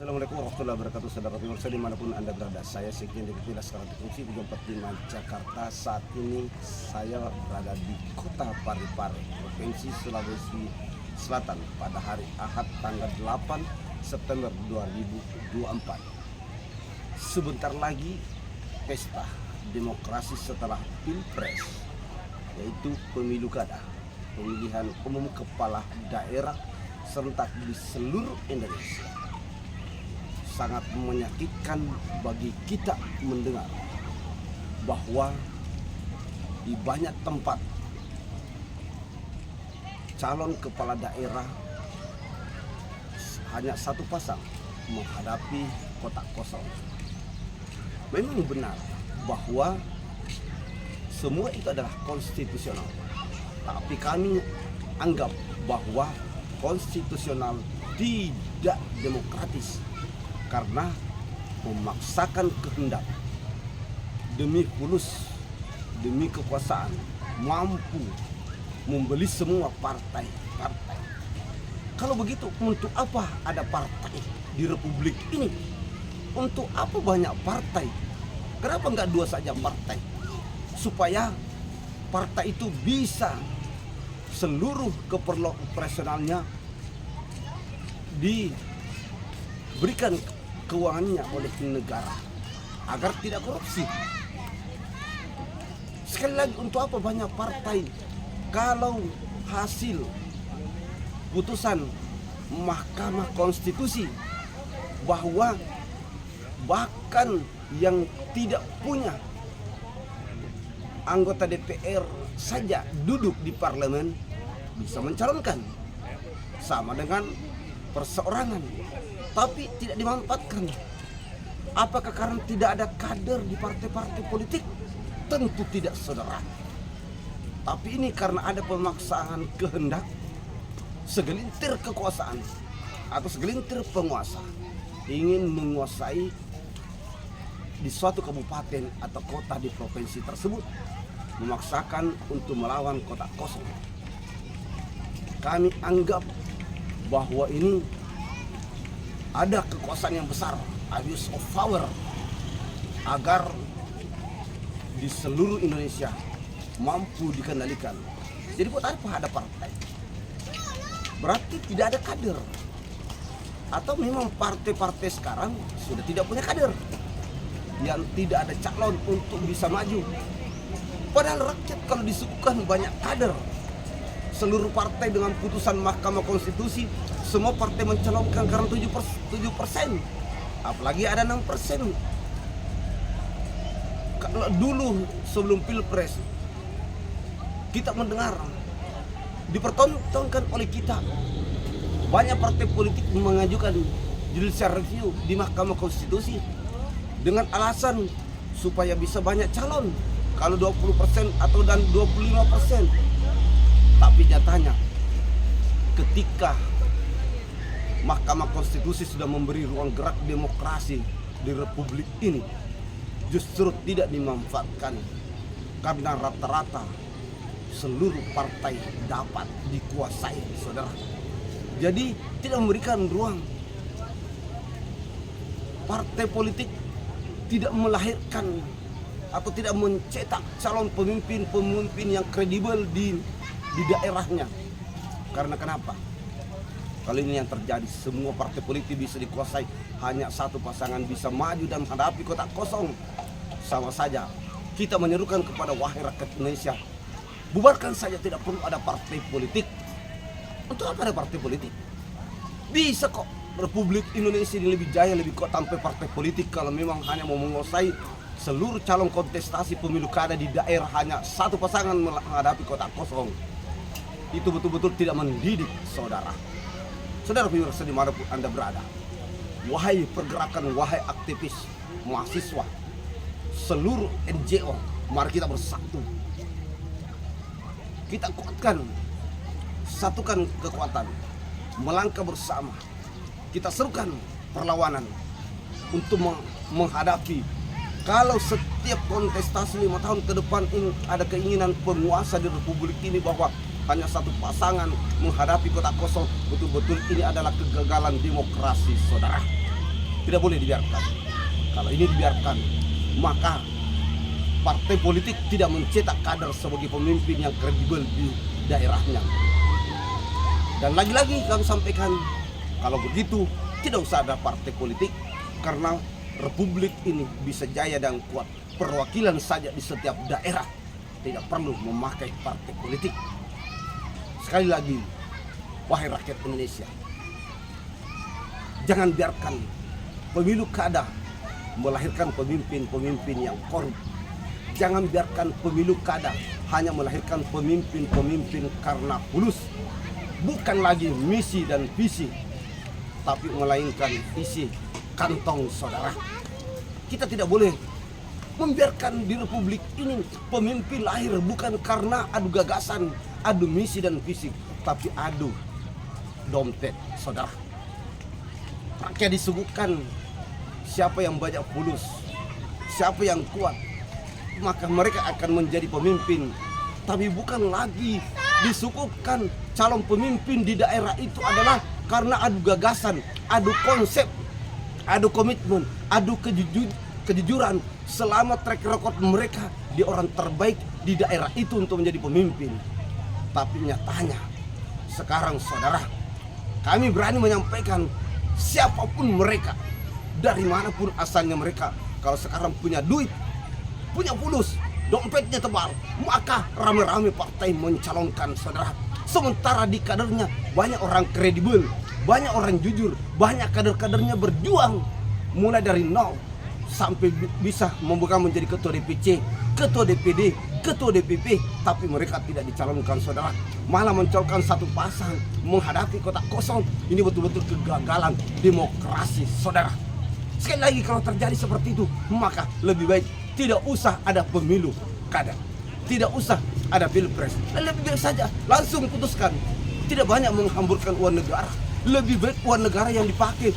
Assalamualaikum warahmatullahi wabarakatuh, saudara pemirsa dimanapun Anda berada. Saya Sekjen Deputi Laskar Anti Korupsi 345 Jakarta. Saat ini saya berada di Kota Parepare, Provinsi Sulawesi Selatan pada hari Ahad tanggal 8 September 2024. Sebentar lagi pesta demokrasi setelah Pilpres, yaitu pemilu kada, pemilihan umum kepala daerah serentak di seluruh Indonesia. Sangat menyakitkan bagi kita mendengar bahwa di banyak tempat calon kepala daerah hanya satu pasang menghadapi kotak kosong. Memang benar bahwa semua itu adalah konstitusional, tapi kami anggap bahwa konstitusional tidak demokratis karena memaksakan kehendak demi fulus, demi kekuasaan, mampu membeli semua partai-partai. Kalau begitu, untuk apa ada partai di republik ini? Untuk apa banyak partai? Kenapa nggak dua saja partai? Supaya partai itu bisa seluruh keperluan operasionalnya diberikan keuangannya oleh negara agar tidak korupsi. Sekali lagi, untuk apa banyak partai kalau hasil putusan Mahkamah Konstitusi bahwa bahkan yang tidak punya anggota DPR saja duduk di parlemen bisa mencalonkan, sama dengan perseorangan, tapi tidak dimanfaatkan. Apakah karena tidak ada kader di partai-partai politik? Tentu tidak, saudara. Tapi ini karena ada pemaksaan kehendak segelintir kekuasaan atau segelintir penguasa ingin menguasai di suatu kabupaten atau kota di provinsi tersebut, memaksakan untuk melawan kotak kosong. Kami anggap bahwa ini ada kekuasaan yang besar, abuse of power, agar di seluruh Indonesia mampu dikendalikan. Jadi buat apa ada partai? Berarti tidak ada kader. Atau memang partai-partai sekarang sudah tidak punya kader, yang tidak ada calon untuk bisa maju. Padahal rakyat kalau disuguhkan banyak kader, seluruh partai dengan putusan Mahkamah Konstitusi, semua partai mencalonkan karena 7%, apalagi ada 6%. Kalau dulu sebelum Pilpres kita mendengar dipertontonkan oleh kita, banyak partai politik mengajukan judicial review di Mahkamah Konstitusi dengan alasan supaya bisa banyak calon, kalau 20% atau dan 25%. Tapi nyatanya ketika Mahkamah Konstitusi sudah memberi ruang gerak demokrasi di republik ini, justru tidak dimanfaatkan karena rata-rata seluruh partai dapat dikuasai, saudara. Jadi tidak memberikan ruang. Partai politik tidak melahirkan atau tidak mencetak calon pemimpin yang kredibel di daerahnya. Karena kenapa? Kalau ini yang terjadi, semua partai politik bisa dikuasai, hanya satu pasangan bisa maju dan menghadapi kotak kosong. Sama saja kita menyerukan kepada wahai rakyat Indonesia, bubarkan saja, tidak perlu ada partai politik. Untuk apa ada partai politik? Bisa kok Republik Indonesia ini lebih jaya, lebih kuat tanpa partai politik kalau memang hanya mau menguasai seluruh calon kontestasi pemilu kada di daerah hanya satu pasangan menghadapi kotak kosong. Itu betul-betul tidak mendidik, saudara. Saudara pemirsa dimanapun Anda berada, wahai pergerakan, wahai aktivis, mahasiswa, seluruh NGO, mari kita bersatu. Kita kuatkan, satukan kekuatan, melangkah bersama. Kita serukan perlawanan untuk menghadapi, kalau setiap kontestasi 5 tahun ke depan ini ada keinginan penguasa di republik ini bahwa hanya satu pasangan menghadapi kotak kosong, betul-betul ini adalah kegagalan demokrasi, saudara. tidak boleh dibiarkan. Kalau ini dibiarkan, maka partai politik tidak mencetak kader sebagai pemimpin yang kredibel di daerahnya. Dan lagi-lagi kami sampaikan, kalau begitu tidak usah ada partai politik, karena republik ini bisa jaya dan kuat perwakilan saja di setiap daerah, tidak perlu memakai partai politik. Sekali lagi, wahai rakyat Indonesia, jangan biarkan pemilu kada melahirkan pemimpin-pemimpin yang korup. Jangan biarkan pemilu kada hanya melahirkan pemimpin-pemimpin karena fulus. Bukan lagi misi dan visi, tapi melainkan isi kantong saudara. Kita tidak boleh membiarkan di republik ini pemimpin lahir bukan karena adu gagasan, adu misi dan visi, tapi adu dompet saudara. Rakyat disuguhkan siapa yang banyak fulus, siapa yang kuat, maka mereka akan menjadi pemimpin. Tapi bukan lagi disuguhkan calon pemimpin di daerah itu adalah karena adu gagasan, adu konsep, adu komitmen, adu kejujuran. Selama track record mereka di orang terbaik di daerah itu untuk menjadi pemimpin. Tapi nyatanya sekarang saudara, kami berani menyampaikan, siapapun mereka, dari manapun asalnya mereka, kalau sekarang punya duit, punya fulus, dompetnya tebal, maka rame-rame partai mencalonkan saudara. Sementara di kadernya banyak orang kredibel, banyak orang jujur, banyak kader-kadernya berjuang mulai dari nol sampai bisa membuka menjadi ketua DPC, ketua DPD, ketua DPP, tapi mereka tidak dicalonkan saudara, malah mencolokkan satu pasang menghadapi kotak kosong. Ini betul-betul kegagalan demokrasi saudara. Sekali lagi, kalau terjadi seperti itu, maka lebih baik tidak usah ada pemilu kada, tidak usah ada pilpres. Lebih baik saja langsung putuskan, tidak banyak menghamburkan uang negara. Lebih baik uang negara yang dipakai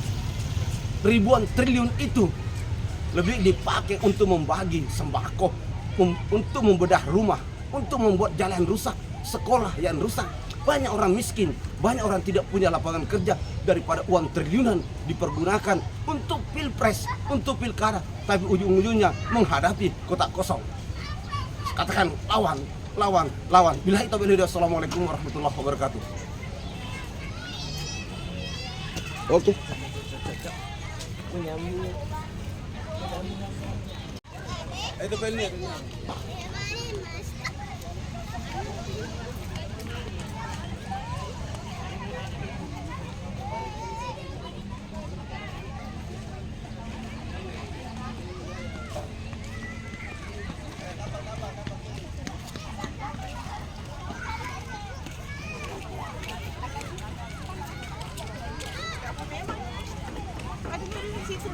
ribuan triliun itu lebih dipakai untuk membagi sembako, untuk membedah rumah, untuk membuat jalan rusak, sekolah yang rusak. Banyak orang miskin, banyak orang tidak punya lapangan kerja, daripada uang triliunan dipergunakan untuk pilpres, untuk pilkada, tapi ujung-ujungnya menghadapi kotak kosong. Katakan lawan, lawan, lawan. Billahi taufiq. Assalamualaikum warahmatullahi wabarakatuh. Oke. Itu pelnya. Ada di situ.